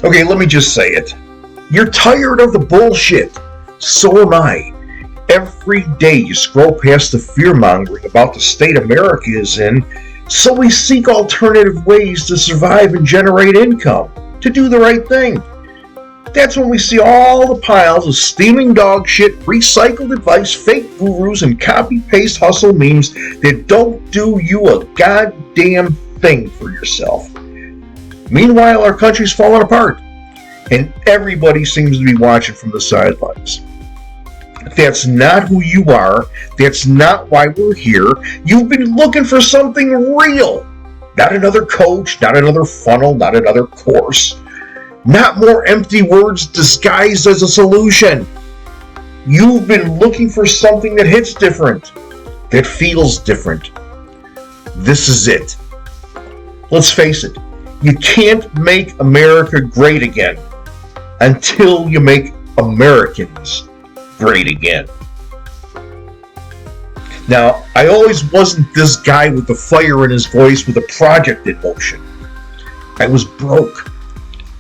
Okay, let me just say it. You're tired of the bullshit. So am I. Every day you scroll past the fear-mongering about the state America is in, so we seek alternative ways to survive and generate income, to do the right thing. That's when we see all the piles of steaming dog shit, recycled advice, fake gurus, and copy-paste hustle memes that don't do you a goddamn thing for yourself. Meanwhile, our country's falling apart, and everybody seems to be watching from the sidelines. That's not who you are. That's not why we're here. You've been looking for something real. Not another coach, not another funnel, not another course. Not more empty words disguised as a solution. You've been looking for something that hits different, that feels different. This is it. Let's face it, you can't make America great again until you make Americans great again. Now, I always wasn't this guy with the fire in his voice with a project in motion. I was broke.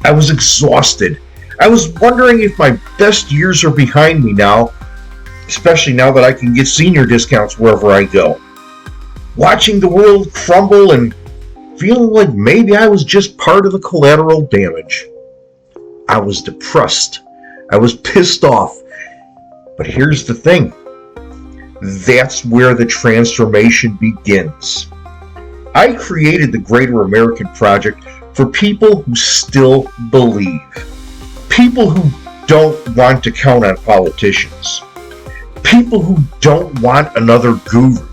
I was exhausted. I was wondering if my best years are behind me now, especially now that I can get senior discounts wherever I go. Watching the world crumble and feeling like maybe I was just part of the collateral damage. I was depressed. I was pissed off. But here's the thing. That's where the transformation begins. I created the Greater American Project for people who still believe. People who don't want to count on politicians. People who don't want another guru.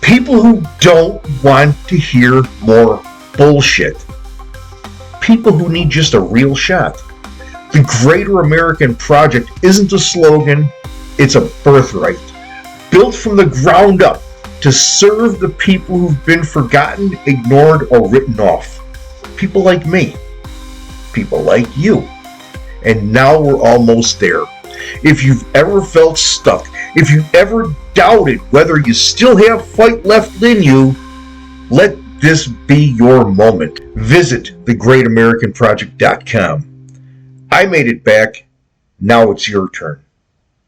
People who don't want to hear more bullshit. People who need just a real shot. The Greater American Project isn't a slogan, it's a birthright. Built from the ground up to serve the people who've been forgotten, ignored, or written off. People like me. People like you. And now we're almost there. If you've ever felt stuck, if you've ever doubted whether you still have fight left in you, let this be your moment. Visit thegreatamericanproject.com. I made it back. Now it's your turn.